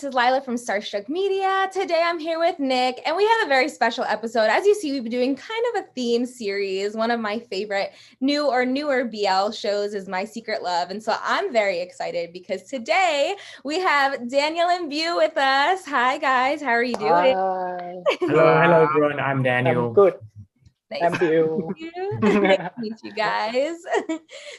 is Lila from Starstruck Media. Today I'm here with Nick, and we have a very special episode. As you see, we've been doing kind of a theme series. One of my favorite new or newer BL shows is My Secret Love. And so I'm very excited because today we have Daniel and Bew with us. Hi, guys. How are you doing? Hi. Hello, everyone. I'm Daniel. I'm good. Nice I'm Bew. Nice to meet you guys.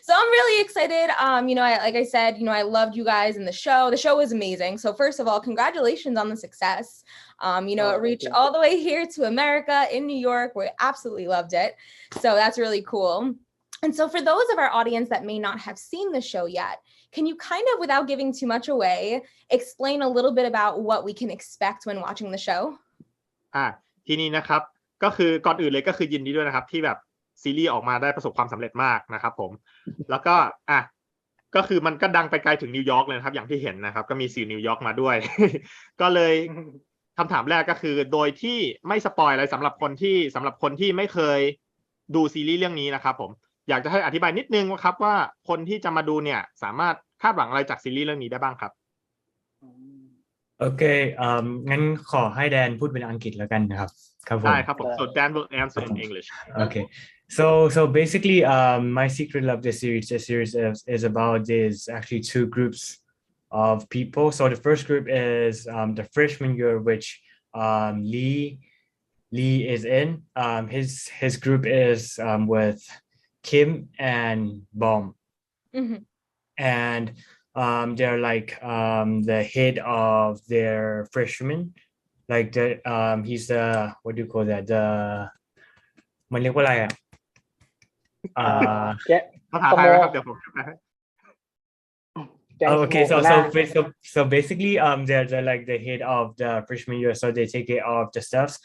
So I'm really excited. Like I said, I loved you guys in the show. The show was amazing. So first of all, congratulations on the success. It reached all the way here to America in New York. We absolutely loved it. So that's really cool. And so for those of our audience that may not have seen the show yet, can you kind of, without giving too much away, explain a little bit about what we can expect when watching the show? ทีนี้นะครับก็คือก่อนอื่นเลยก็คือยินดีด้วยนะครับที่แบบซีรีส์ออกมาได้ประสบความสำเร็จมากนะครับผมแล้วก็ก็คือมันก็ดังไปไกลถึงนิวยอร์กเลยนะครับอย่างที่เห็นนะครับก็มีสื่อนิวยอร์กมาด้วย ก็เลยคำถามแรกก็คือโดยที่ไม่สปอยอะไรสำหรับคนที่ไม่เคยดูซีรีส์เรื่องนี้นะครับผมอยากจะให้อธิบายนิดนึงครับว่าคนที่จะมาดูเนี่ยสามารถคาดหวังอะไรจากซีรีส์เรื่องนี้ได้บ้างครับโอเคงั้นขอให้แดนพูดเป็นอังกฤษแล้วกันนะครับครับผม ได้ครับผม so Dan will answer in English okay so basically My Secret Love the series is about there's actually two groups of people. So the first group is the freshman year, which Lee is in. His group is with Kim and Bom. Mm-hmm. And they're like the head of their freshman, like the he's the what do you call that, the มันเรียกว่าอะไรภาษาไทยนะครับเดี๋ยวผมokay so basically they're like the head of the freshman year, so they take care of the stuffs.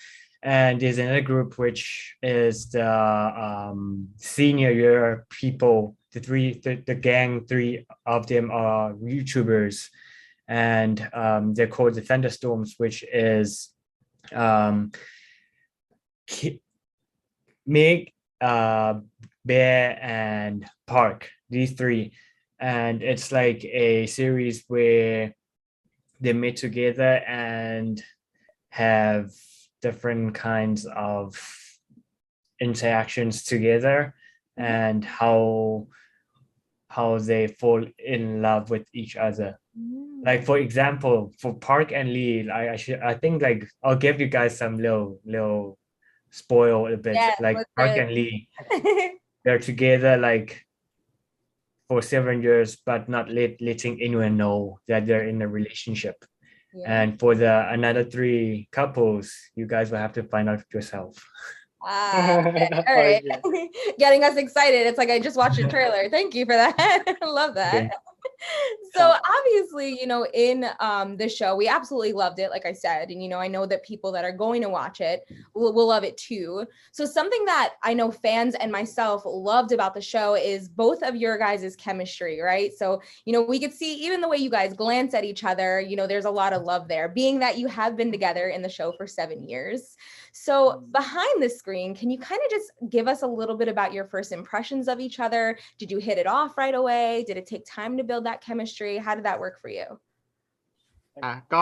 And there's another group which is the senior year people. The gang, three of them are YouTubers, and they're called the Thunderstorms, which is Meg, Bear, and Park. These three, and it's like a series where they meet together and have different kinds of interactions together, and how they fall in love with each other. Like for example, for Park and Lee, I think like I'll give you guys some little spoil a bit. Like Park and Lee, they're together like for 7 years, but not letting anyone know that they're in a relationship. And for the another three couples, you guys will have to find out yourself. Okay. All right. Getting us excited. It's like I just watched a trailer. Thank you for that. I love that. Okay. So obviously, in the show, we absolutely loved it, like I said. And, I know that people that are going to watch it will love it too. So something that I know fans and myself loved about the show is both of your guys' chemistry, right? So, we could see even the way you guys glance at each other, there's a lot of love there, being that you have been together in the show for 7 years. So behind the screen, can you kind of just give us a little bit about your first impressions of each other? Did you hit it off right away? Did it take time to build that chemistry? How did that work for you? ก็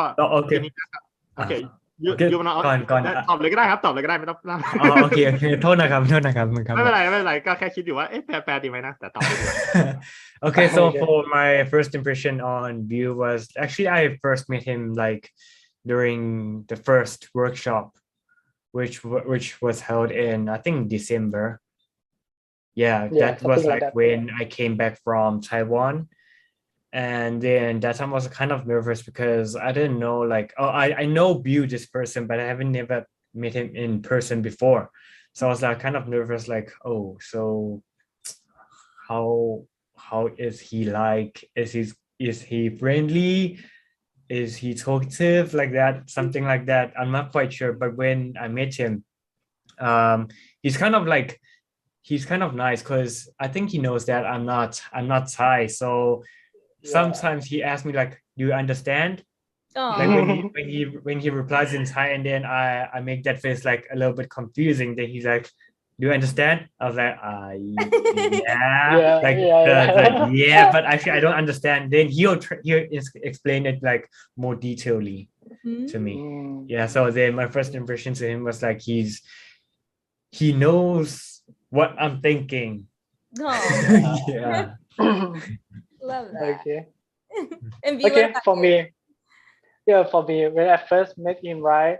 okay อยู่มาก่อนตอบเลยก็ได้ครับตอบเลยก็ได้ไม่ต้องโอเคโทษนะครับไม่เป็นไรก็แค่คิดอยู่ว่าแปลดีไหมนะแต่ตอบไม่ได้ Okay, so for my first impression on Bew was actually I first met him like during the first workshop, which was held in I think December. Yeah, that was like when I came back from Taiwan. And then that time I was kind of nervous because I didn't know like I know Bew this person, but I haven't never met him in person before. So I was like kind of nervous, like, oh, so how is he like? Is he friendly? Is he talkative, like that, something like that? I'm not quite sure. But when I met him, he's kind of nice because I think he knows that I'm not Thai. So sometimes he asks me like, do you understand? Like when he replies in Thai, and then I make that face like a little bit confusing. Then he's like, do you understand? I was like, Yeah, like, yeah. but actually I don't understand. Then he'll explain it like more detailedly to me. Mm. Yeah, so then my first impression to him was like he knows what I'm thinking. Oh, Yeah. love that. Okay. And Bew, what Okay, about for you? me, when I first met him, right,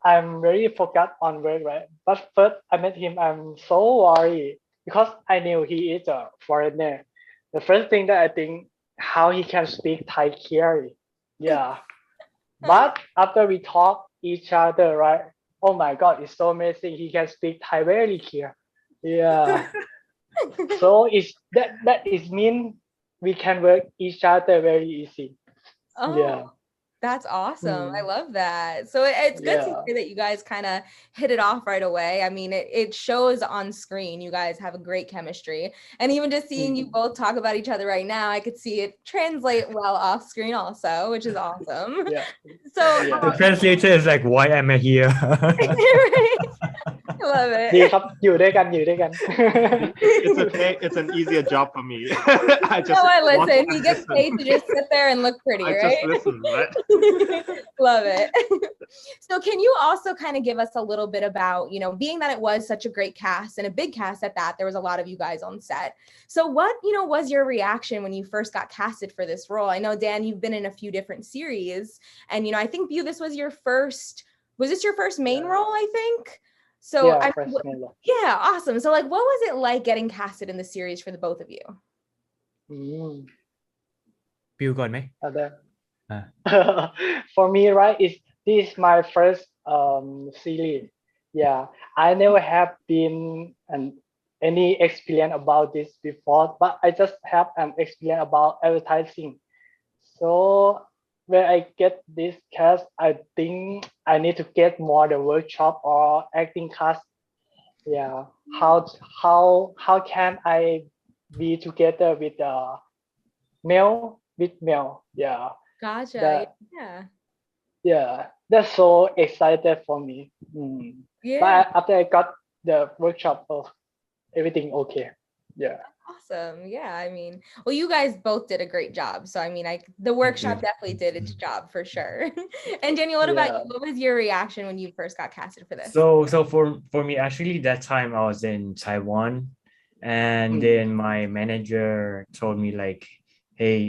I'm very focused on work, right? But first I met him, I'm so worried because I knew he is a foreigner. The first thing that I think, how he can speak Thai clearly. Yeah. But after we talk each other, right? Oh my God, it's so amazing. He can speak Thai very clear. Yeah. So it's that is mean we can work each other very easy. Yeah. Oh, that's awesome. I Mm. love that. So it's good to Yeah. hear that you guys kind of hit it off right away. I mean, it shows on screen. You guys have a great chemistry. And even just seeing you both talk about each other right now, I could see it translate well off screen also, which is awesome. Yeah. So Yeah. The translator is like, why am I here? right. I love ดี it. ครับอยู่ด้วยกัน It's okay. It's an easier job for me. I You just know what? watch Listen, and he gets listen. paid to just sit there and look pretty, I right? just listen, right? Love it. So can you also kind of give us a little bit about, being that it was such a great cast and a big cast at that, there was a lot of you guys on set. So what, was your reaction when you first got casted for this role? I know, Dan, you've been in a few different series, and, I think, Bew, this was was this your first main Yeah. role, I think? So Yeah, first main role. yeah, awesome. So like, what was it like getting casted in the series for the both of you? อืม Bill ก่อนไหม Other. อ่า For me, right, this is my first series. Yeah, I never have been any experience about this before, but I just have an experience about advertising. So when I get this class, I think I need to get more the workshop or acting class. Yeah, how can I be together with male? Yeah, Gotcha. that Yeah. yeah, that's so excited for me. Yeah. But after I got the workshop, everything okay. Yeah. Awesome. Yeah. I mean, well, you guys both did a great job. So, I mean, the workshop definitely did its job for sure. And Daniel, what about you? What was your reaction when you first got casted for this? So for me, actually, that time I was in Taiwan, and then my manager told me like, hey,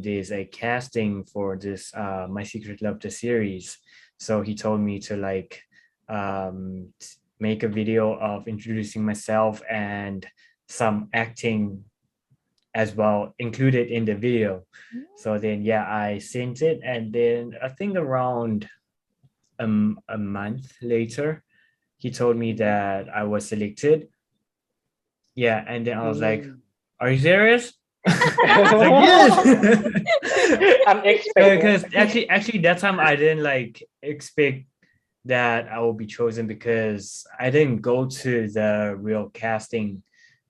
there's a casting for this My Secret Love the series. So he told me to like make a video of introducing myself and some acting as well included in the video. So then I sent it, and then I think around a month later, he told me that I was selected. Yeah, and then I was like, "Are you serious?" Like, yes. Unexpected. Because actually, that time I didn't like expect that I will be chosen because I didn't go to the real casting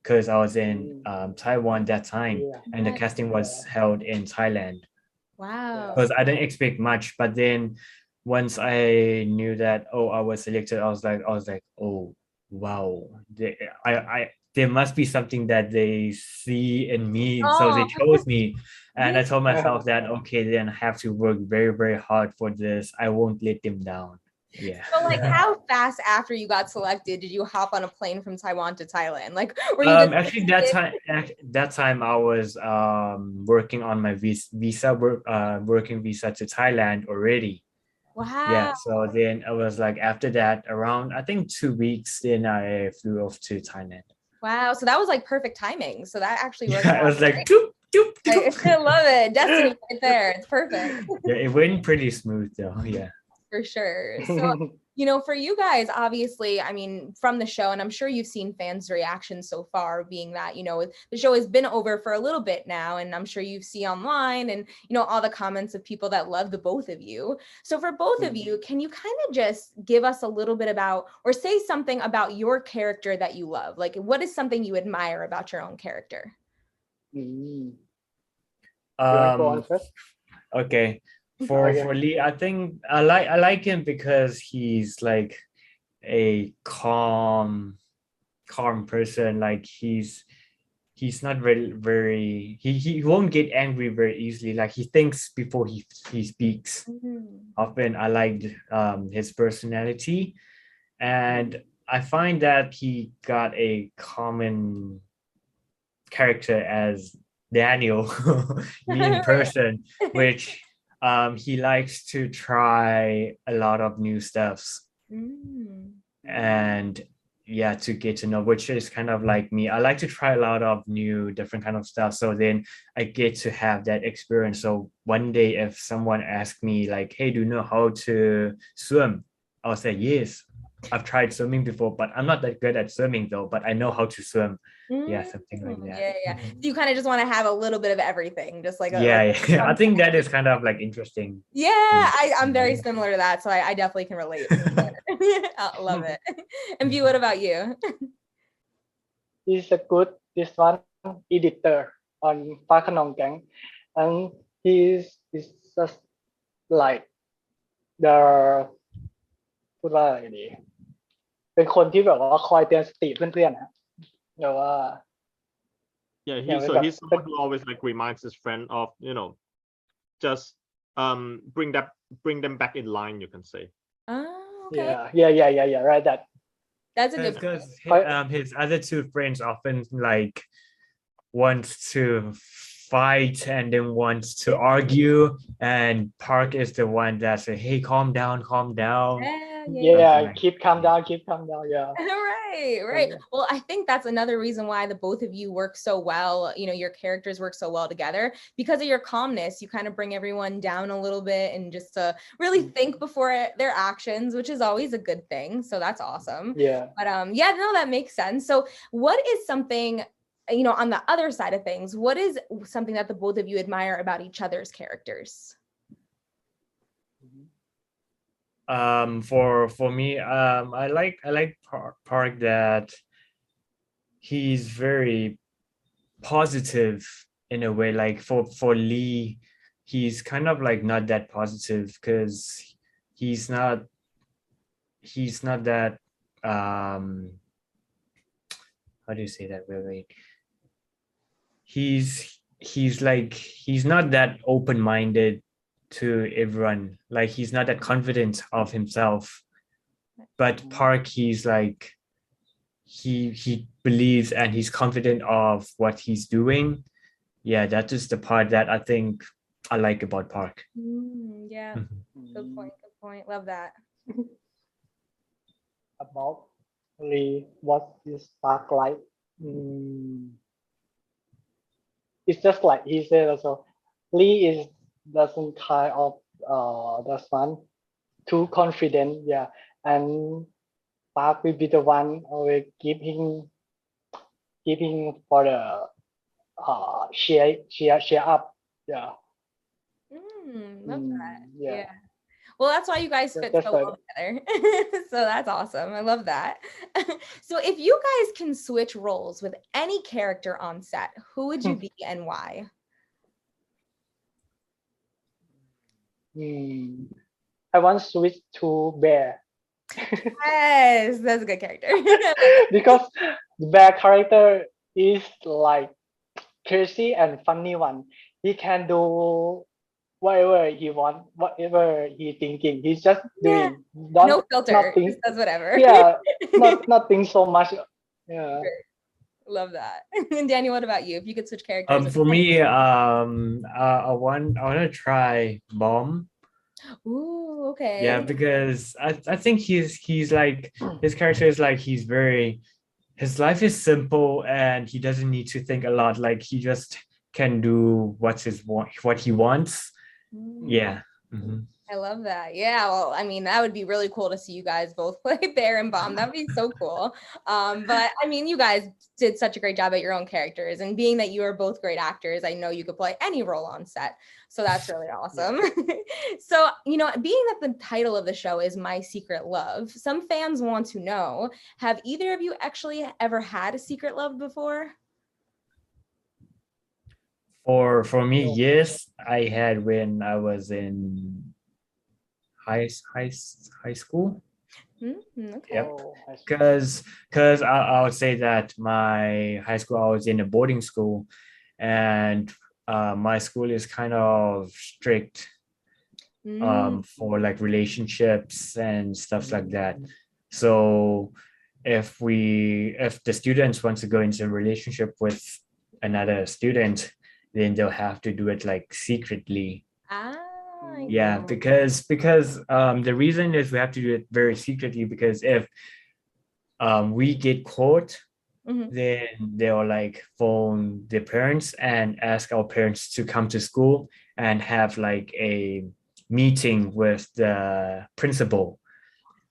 because I was in Taiwan that time, and the casting was held in Thailand. Wow. Because I didn't expect much, but then once I knew that I was selected, I was like, oh wow, there must be something that they see in me, so they chose me. And I told myself that okay, then I have to work very, very hard for this. I won't let them down. Yeah. So like, how fast after you got selected did you hop on a plane from Taiwan to Thailand? Like, were you just actually that time I was working on my working visa to Thailand already. Wow. Yeah, so then I was like, after that, around I think 2 weeks, then I flew off to Thailand. Wow, so that was like perfect timing. So that actually worked. Yeah, I was like, doop, doop, doop. I love it. Destiny right there. It's perfect. Yeah, it went pretty smooth though. Yeah. For sure. So, for you guys, obviously, I mean, from the show, and I'm sure you've seen fans' reactions so far, being that, the show has been over for a little bit now, and I'm sure you've seen online and, all the comments of people that love the both of you. So for both of you, can you kind of just give us a little bit about, or say something about your character that you love? Like, what is something you admire about your own character? You want to go on first? Okay. For Lee, I think I like him because he's like a calm person. Like he's not very he won't get angry very easily. Like he thinks before he speaks. Often I liked his personality, and I find that he got a common character as Daniel in person, which he likes to try a lot of new stuffs. And yeah, to get to know, which is kind of like me. I like to try a lot of new different kind of stuff, so then I get to have that experience. So one day if someone asks me like, hey, do you know how to swim, I'll say yes, I've tried swimming before, but I'm not that good at swimming though, but I know how to swim. Yeah, something like that. Yeah. So you kind of just want to have a little bit of everything, just like yeah. I think that is kind of like interesting. Yeah, I'm very similar to that, so I definitely can relate. I love it. And Bew, what about you? He's a good this one editor on Park Gang, and he's just like the พูดว่าอะไรดีเป็นคนที่แบบว่าคอยเตือนสติเพื่อนๆนะแบบว่า Yeah, Yeah, so like he's someone who always like reminds his friend of, just bring them back in line, you can say. Oh, okay. Yeah, right. That's a good Because point. his other two friends often like wants to fight and then wants to argue, and Park is the one that say, hey, calm down. Yeah, keep calm down. Yeah. Right. Well, I think that's another reason why the both of you work so well. Your characters work so well together because of your calmness. You kind of bring everyone down a little bit and just to really think before their actions, which is always a good thing. So that's awesome. Yeah. But yeah, no, that makes sense. So what is something, on the other side of things, what is something that the both of you admire about each other's characters? For me, I like Park that he's very positive in a way. Like for Lee, he's kind of like not that positive because he's not that how do you say that? Wait. He's not that open-minded to everyone. Like he's not that confident of himself. But Park, he's like he believes and he's confident of what he's doing. Yeah, that is the part that I think I like about Park. Yeah, good point. Love that. About Lee, what is Park like? It's just like he said also, Lee is doesn't kind of the one too confident, yeah, and Park will be the one always giving for the cheer up, yeah. Love that. Yeah. Well, that's why you guys fit so well together. So that's awesome. I love that. So if you guys can switch roles with any character on set, who would you be and why? I want to switch to Bear. Yes, that's a good character. Because the Bear character is like crazy and funny one. He can do whatever he wants, whatever he thinking. He's just doing. No filter. Just does whatever. Yeah, not think so much. Yeah. Love that. And Daniel, what about you? If you could switch characters. For me, I want to try Bomb. Ooh, okay. Yeah, because I think he's like his character is like his life is simple and he doesn't need to think a lot. Like he just can do what he wants. Yeah. I love that. Yeah, well, I mean, that would be really cool to see you guys both play Bear and Bomb. That'd be so cool. But I mean, you guys did such a great job at your own characters, and being that you are both great actors, I know you could play any role on set. So that's really awesome. So, being that the title of the show is My Secret Love, some fans want to know, have either of you actually ever had a secret love before? For me, yes, I had when I was in high school. Okay. Yep. Oh, I see. Because I would say that my high school, I was in a boarding school, and my school is kind of strict for like relationships and stuff like that. So if the students want to go into a relationship with another student, then they'll have to do it like secretly. Yeah, because the reason is we have to do it very secretly, because if we get caught, then they'll like phone their parents and ask our parents to come to school and have like a meeting with the principal.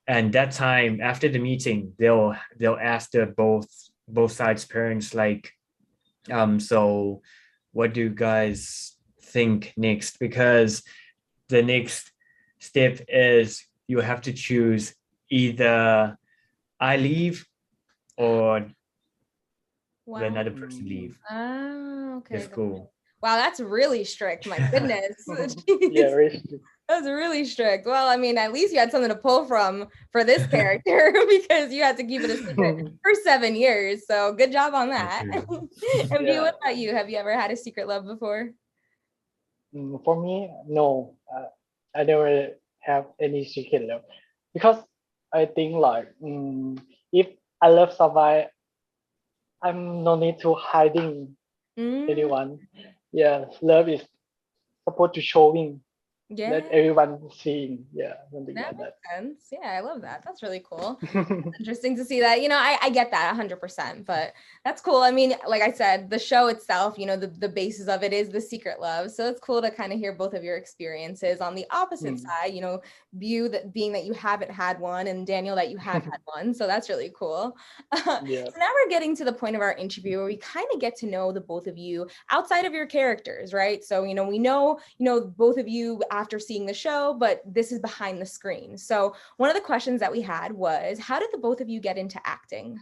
And that time, after the meeting, they'll ask the both sides parents like, so what do you guys think next? Because the next step is you have to choose either I leave or another person leave Okay. the school. Wow, that's really strict. My goodness. Yeah, very strict. That's really strict. Well, I mean, at least you had something to pull from for this character because you had to keep it a secret for 7 years. So good job on that. And Bew, what about you? Have you ever had a secret love before? For me, no. I never have any secret love because I think like if I love somebody, I'm no need to hiding anyone. Yeah, love is supposed to showing. Yeah. Let everyone seeing. Yeah, something That like makes that. sense. Yeah, I love that. That's really cool. Interesting to see that. I get that 100%, but that's cool. I mean, like I said, the show itself, the basis of it is the secret love. So it's cool to kind of hear both of your experiences on the opposite side, Bew, that being that you haven't had one, and Daniel that you have had one. So that's really cool. Yeah. So now we're getting to the point of our interview where we kind of get to know the both of you outside of your characters, right? So, we know, both of you after seeing the show, but this is behind the screen. So one of the questions that we had was, how did the both of you get into acting?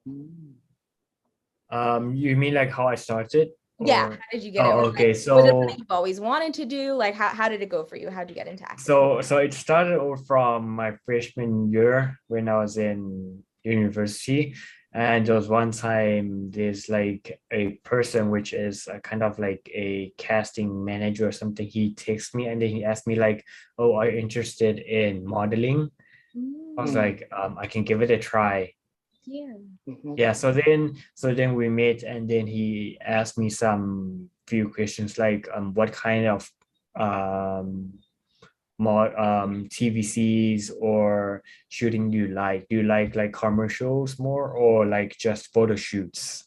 You mean like how I started? Yeah, how did you get it? Okay, was it so something you've always wanted to do? Like how did it go for you? How did you get into acting? so it started over from my freshman year when I was in university. And there was one time there's like a person which is a kind of like a casting manager or something. He texted me and then he asked me like, oh, are you interested in modeling? I was like, I can give it a try. Yeah, so then we met, and then he asked me some few questions like what kind of TVCs or shooting do you like? Do you like commercials more or like just photo shoots?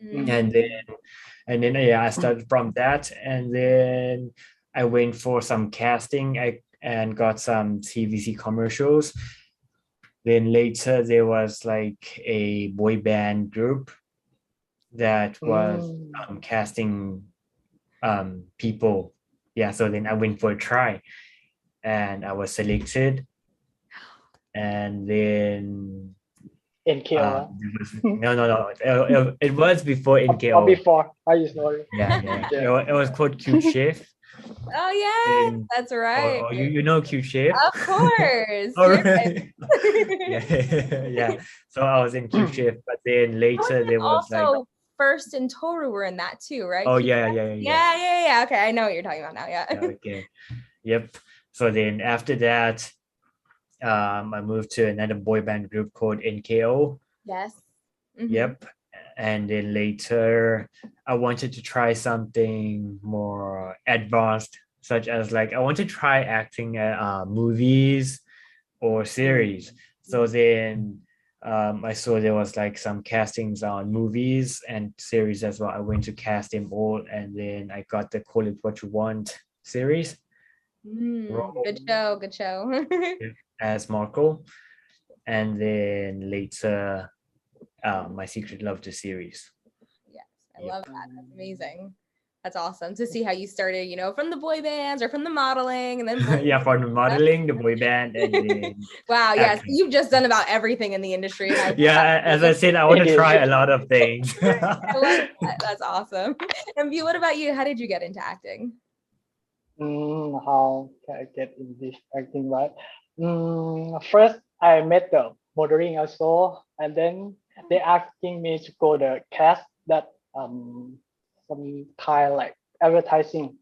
And then yeah, I started from that, and then I went for some casting and got some TVC commercials. Then later there was like a boy band group that was casting people. Yeah, so then I went for a try and I was selected. And then NKO. no. It was before NKO. Or before. I just know it. Yeah. It was called Cute Chef. Oh yeah, that's right. Oh, you know Cute Chef? Of course. All right. Yeah. So I was in Cute Chef, but then later there was also like First and Toru were in that too, right? Oh Yeah. Okay, I know what you're talking about now. Yeah. Okay. Yep. So then after that, I moved to another boy band group called NKO. Yes. Yep. And then later I wanted to try something more advanced, such as like I want to try acting at movies or series. So then I saw there was like some castings on movies and series as well. I went to cast them all, and then I got the Call It What You Want series. Good show. As Marco. And then later My Secret Love the series. Yes, I love that. That's amazing. That's awesome to see how you started, from the boy bands or from the modeling, and then yeah, from the modeling, the boy band, and then wow, yes, you've just done about everything in the industry. Yeah, as I said, I want to try a lot of things. I love that. That's awesome. And Bew, what about you? How did you get into acting? How can I get in this acting, right? First, I met the modeling also, and then they asking me to go the cast that some kind like advertising.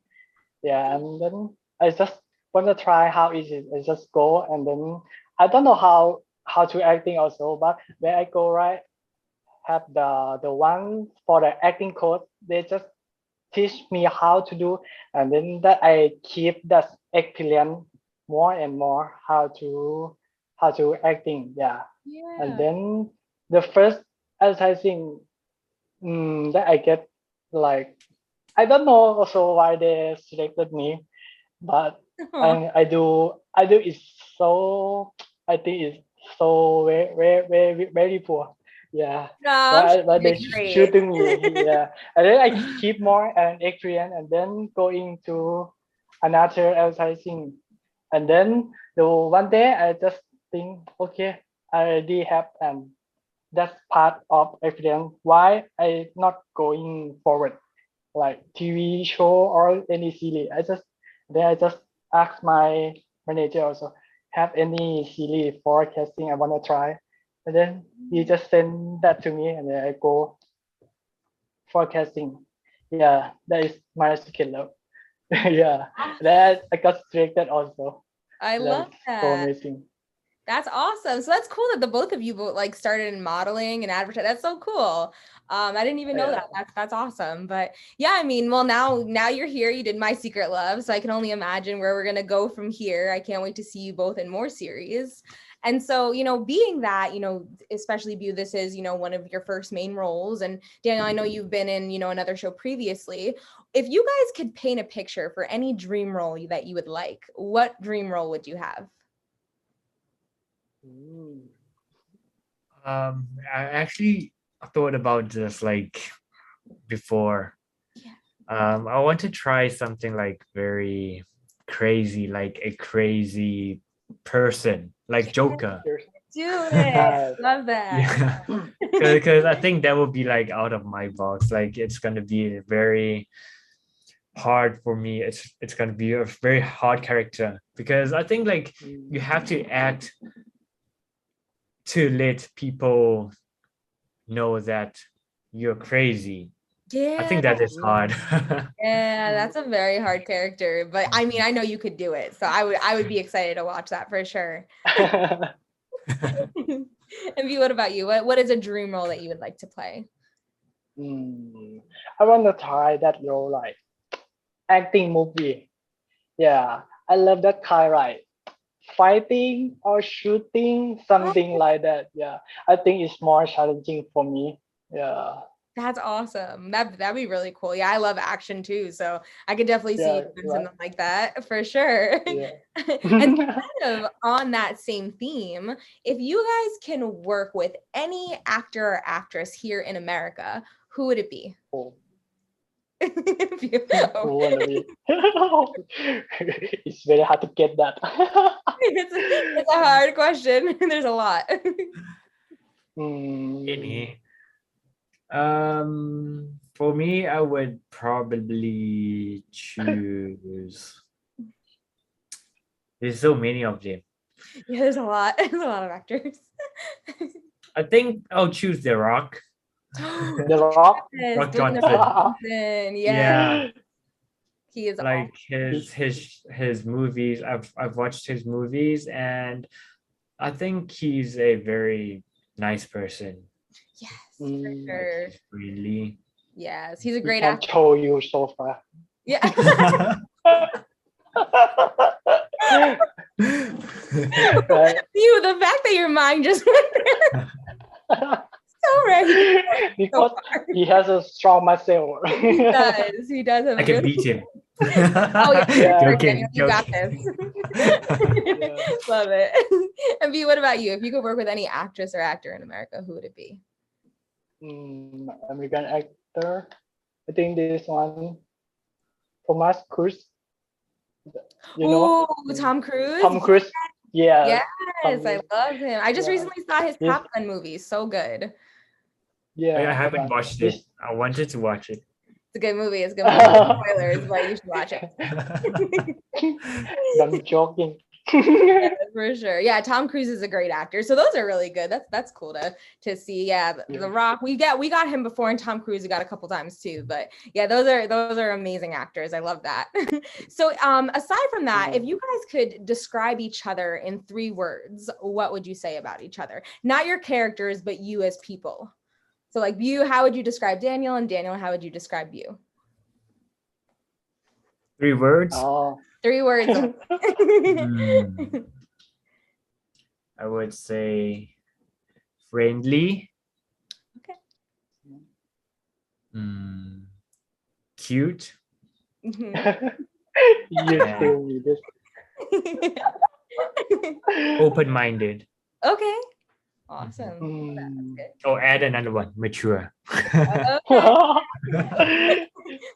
Yeah, and then I just want to try how is it. I just go, and then I don't know how to acting also, but when I go right, have the one for the acting coach, they just teach me how to do, and then that I keep that experience more and more how to acting. Yeah, and Yeah. then the first advertising that I get, like I don't know also why they selected me, but Aw. I do it so, I think it's so very poor. Yeah, No, I'm sure but you they did great. shooting me. Yeah, and then I keep more and experience, and then going to another advertising, and then the one day I just think, okay, I already have, and that's part of experience. Why I not going forward like TV show or any series? I just ask my manager also, have any series for casting I want to try, and then he just send that to me, and then I go for casting. Yeah, that is my secret love. Yeah, that I got selected also. I That is love so that. amazing. That's awesome. So that's cool that the both of you both like started in modeling and advertising. That's so cool. I didn't even know Yeah. that. That's awesome. But yeah, I mean, well now you're here. You did My Secret Love, so I can only imagine where we're gonna go from here. I can't wait to see you both in more series. And so, being that, especially Bew, this is, one of your first main roles. And Daniel, I know you've been in, another show previously. If you guys could paint a picture for any dream role that you would like, what dream role would you have? I actually thought about this like before. Yeah. I want to try something like very crazy, like a crazy person, like Joker. Do it. Love that. Yeah, because I think that would be like out of my box. Like it's gonna be very hard for me. It's gonna be a very hard character because I think like you have to act to let people know that you're crazy. I think that is hard. Yeah, that's a very hard character, but I mean, I know you could do it, so I would be excited to watch that for sure. And V, what about you? What is a dream role that you would like to play? I want to try that role, like acting movie. Yeah, I love that kind, right? Fighting or shooting, something like that. Yeah, I think it's more challenging for me. Yeah. That's awesome. That'd be really cool. Yeah, I love action too, so I could definitely see you doing something like that for sure. Yeah. And kind of on that same theme, if you guys can work with any actor or actress here in America, who would it be? Oh. It's It's very hard to get that. it's a hard question. There's a lot. Any. For me, I would probably choose. There's so many of them. Yeah, there's a lot. There's a lot of actors. I think I'll choose The Rock. The Rock. Yes, Rock Dwayne The Johnson. Rock Johnson. Yeah. He is Like awesome. his movies. I've watched his movies, and I think he's a very nice person. Yes, for sure. Really. Yes, he's a He great can actor. show you so far. Yeah. Right? You, the fact that your mind just went there. So right. Because he has a strong muscle. He does. He does have I can really beat him. Oh yeah, Joking, you got joking. this. Love it. And B, what about you? If you could work with any actress or actor in America, who would it be? American actor. I think this one, Thomas Cruise. You know? Ooh, Tom Cruise. Tom Cruise. Yeah. Yes, I love him. I just Yeah. recently saw his Yes. Top Gun movie. So good. Yeah. I haven't watched it. I wanted to watch it. It's a good movie. It's a good movie. Spoilers, but you should watch it. I'm joking. Yeah, for sure. Yeah, Tom Cruise is a great actor. So those are really good. That's cool to see. Yeah, The Rock. We got him before, and Tom Cruise we got a couple times too. But yeah, those are amazing actors. I love that. So aside from that, if you guys could describe each other in 3 words, what would you say about each other? Not your characters, but you as people. So like Bew, how would you describe Daniel? And Daniel, how would you describe Bew? 3 words. 3 words. I would say friendly. Okay. Cute. You still need this. Open-minded. Okay. Awesome. That's good. Oh, add another one. Mature. Okay.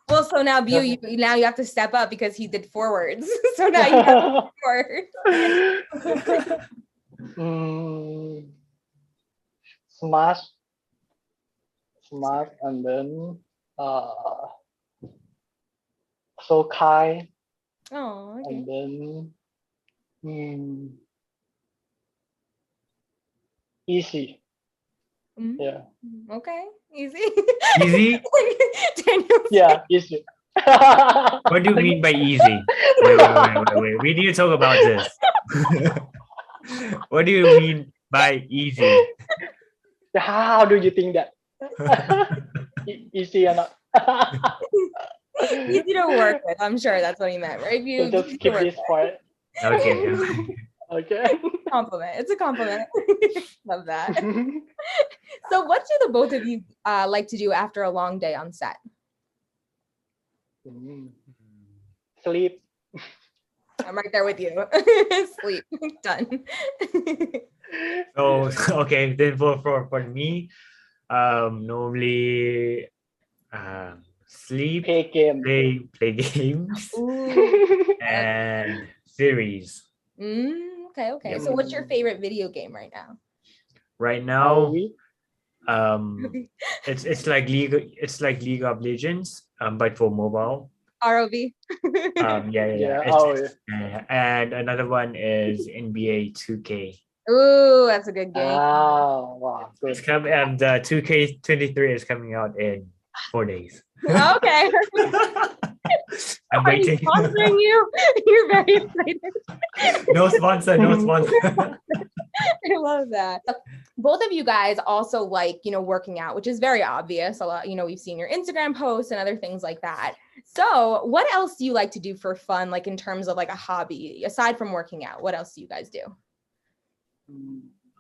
Well, so now Bew, now you have to step up because he did 4 words. So now you have 4 words. Smart, and then so kind, Oh, okay. and then easy. Yeah. Okay. Easy. Easy? Daniel. Yeah, easy. What do you mean by easy? Wait. We need to talk about this. What do you mean by easy? How do you think that? Easy or not? Easy to work with. I'm sure that's what he meant, right? So just keep this part. Okay. Okay. Compliment. It's a compliment. Love that. So what do the both of you like to do after a long day on set? Sleep. I'm right there with you. Sleep. Done. So okay, then for me, normally sleep, Play game. play games, and series. Okay. Yep. So what's your favorite video game right now? Right now, ROV? it's like League of Legends, but for mobile. ROV. Yeah. And another one is NBA 2K. Ooh, that's a good game. Wow, good. It's coming. The 2K23 is coming out in 4 days. Okay. I'm Are you waiting. sponsoring you? You're very excited. No sponsor. I love that. Both of you guys also like, working out, which is very obvious. A lot, we've seen your Instagram posts and other things like that. So what else do you like to do for fun, like in terms of like a hobby, aside from working out? What else do you guys do?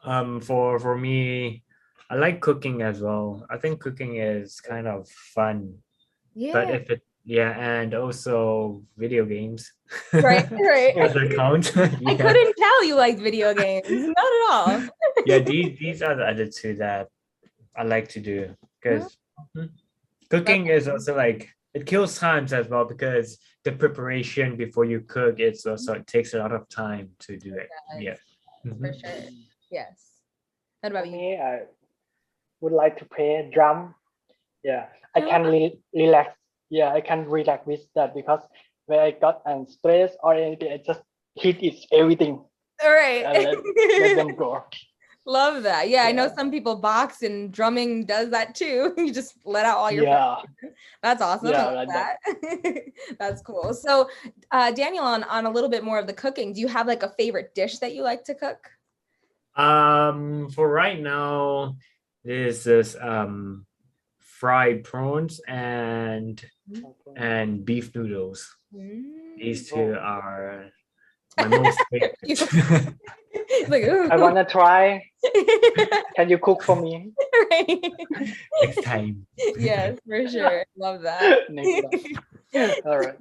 For me, I like cooking as well. I think cooking is kind of fun. Yeah. But and also video games. Right. Does that count? I couldn't tell you liked video games. Not at all. Yeah, these are the other 2 that I like to do, because cooking is also like, it kills times as well, because the preparation before you cook, it takes a lot of time to do it. Yeah. For sure. Yes. What about you? Me, I would like to play drum. Yeah, I can relax. Yeah, I can relax with that, because when I got stress or anything, I just hit everything. All right. Let them go. Love that. Yeah, I know some people box, and drumming does that too. You just let out all your That's awesome. Yeah, I love that. That's cool. So Daniel, on a little bit more of the cooking, do you have like a favorite dish that you like to cook? For right now, this is fried prawns and beef noodles. These 2 are my most favorite. Like, I want to try. Can you cook for me? Right. Next time. Yes, for sure. Love that. All right.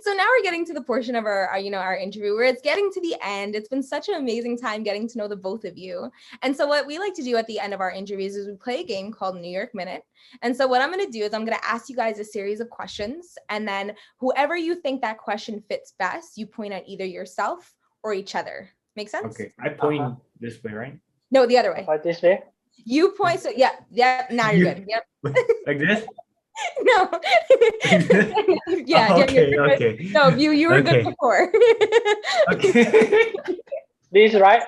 So now we're getting to the portion of our interview where it's getting to the end. It's been such an amazing time getting to know the both of you. And so what we like to do at the end of our interviews is we play a game called New York Minute. And so what I'm going to do is I'm going to ask you guys a series of questions, and then whoever you think that question fits best, you point at either yourself or each other. Make sense? Okay, I point this way, right? No, the other way. This way? You point. So yeah. Now you're good. Yep. Like this? No. Yeah. Okay. No, you were good Okay. before. Okay. This right?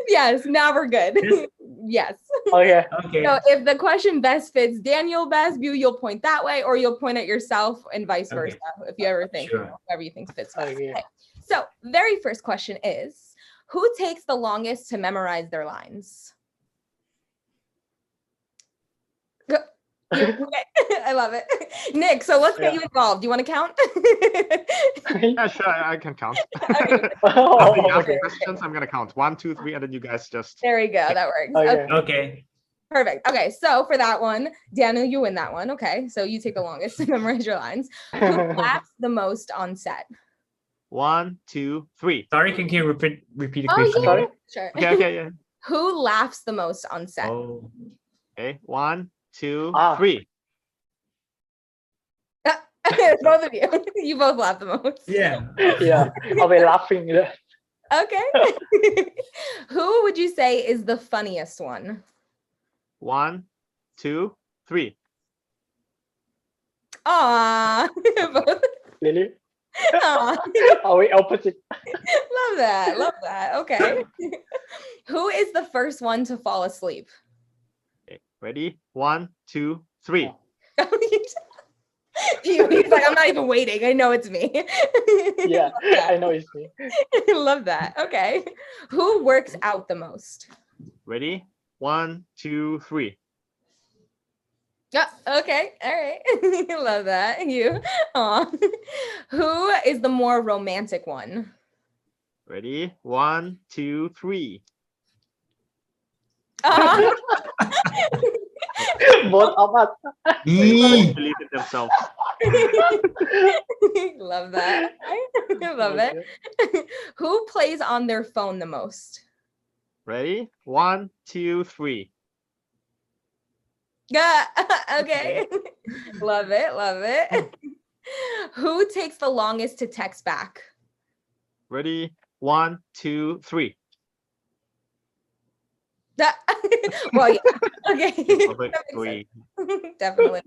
Yes, now we're good. Yes. Yes. Okay. Okay. So if the question best fits Daniel best, Bew, you'll point that way, or you'll point at yourself, and vice versa. If you ever think whatever you think fits best. Okay. Okay. So very first question is, who takes the longest to memorize their lines? Okay. I love it. Nick, so let's get you involved. Do you want to count? Yeah, sure, I can count. Okay. After you ask Okay. questions, I'm gonna count 1, 2, 3, and then you guys just. There we go. That works. Okay. Okay. Perfect. Okay, so for that one, Daniel, you win that one. Okay, so you take the longest to memorize your lines. Who laughs the most on set? 1, 2, 3. Sorry, can you repeat the Oh, question? yeah, Sorry? sure. Okay, yeah. Who laughs the most on set? Oh. Okay, 1, 2, Ah. 3. Both of you. You both laugh the most. Yeah. Yeah. I'll be laughing. Okay. Who would you say is the funniest one? 1, 2, 3. Aw. Both. Really? Aw. Are we opposite? Love that. Love that. Okay. Who is the first one to fall asleep? Okay, ready? 1, 2, 3. He's like, I'm not even waiting. I know it's me. Yeah, I know it's me. Love that. Okay. Who works out the most? Ready? 1, 2, 3. Yeah, okay. All right. Love that. You. Aw. Who is the more romantic one? Ready? 1, 2, 3. Both of us. They believe in themselves. Love that. Love it. Who plays on their phone the most? Ready? 1, 2, 3. Yeah. Okay. Love it. Love it. Who takes the longest to text back? Ready? 1, 2, 3. Well, yeah. Okay. Public That makes 3. sense. Definitely.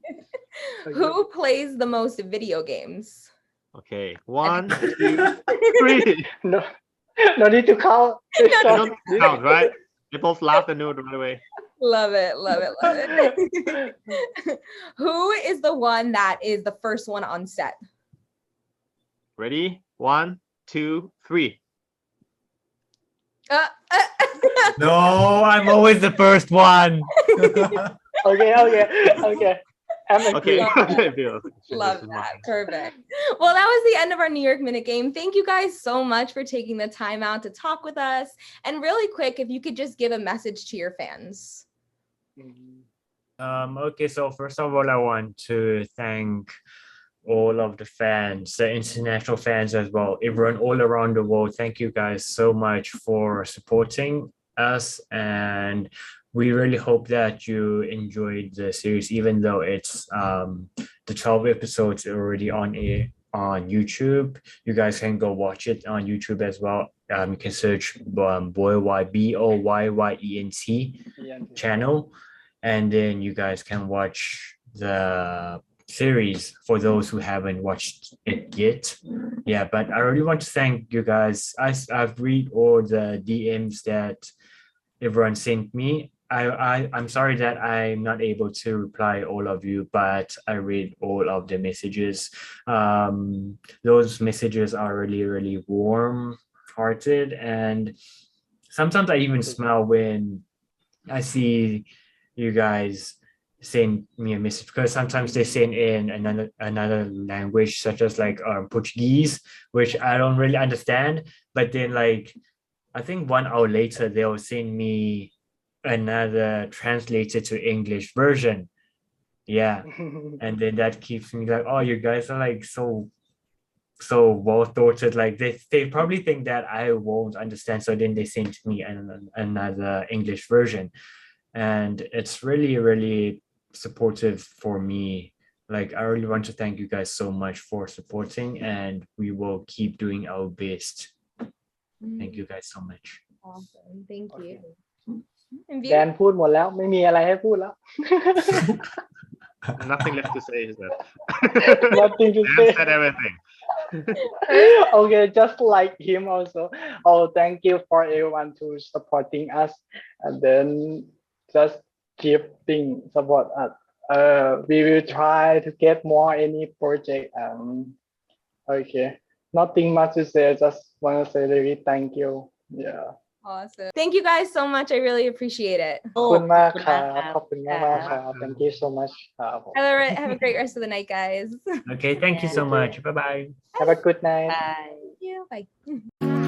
Who plays the most video games? Okay. 1, 2, 3. No, no need to count. You don't count, right? They both laughed and knew it right away. Love it. Love it. Love it. Who is the one that is the first one on set? Ready? 1, 2, 3. No, I'm always the first one. Okay. I'm Okay. agree. Bill. Love that. Perfect. Well, that was the end of our New York Minute game. Thank you guys so much for taking the time out to talk with us. And really quick, if you could just give a message to your fans. Okay, so first of all, I want to thank all of the fans, the international fans as well, everyone all around the world. Thank you guys so much for supporting us, and we really hope that you enjoyed the series, even though it's the 12 episodes already on air on YouTube. You guys can go watch it on YouTube as well. You can search BoYYENT channel, and then you guys can watch the series for those who haven't watched it yet. Yeah, but I really want to thank you guys. I've read all the DMs that everyone sent me. I'm sorry that I'm not able to reply all of you, but I read all of the messages. Those messages are really, really warm hearted, and sometimes I even smile when I see you guys send me a message, because sometimes they send in another language, such as like Portuguese, which I don't really understand. But then like I think 1 hour later they'll send me another translated to English version. Yeah. And then that keeps me like, oh, you guys are like so well thought. Like they probably think that I won't understand, so then they send me another English version. And it's really, really supportive for me. Like I really want to thank you guys so much for supporting, and we will keep doing our best. Thank you guys so much. Awesome. Thank you. And แดนพูดหมดแล้วไม่มีอะไรให้พูดแล้ว Nothing left to say, is that? Nothing to They say. said everything. Okay, just like him also. Oh, thank you for everyone to supporting us, and then just keep being support us. We will try to get more any project. Okay, nothing much to say. Just want to say really thank you. Yeah. Awesome. Thank you guys so much. I really appreciate it. ขอบคุณมากครับขอบคุณมากครับ Thank you so much ครับผม Have a great rest of the night, guys. Okay, thank you so much. Bye bye. Have a good night Bye. Thank you. Bye.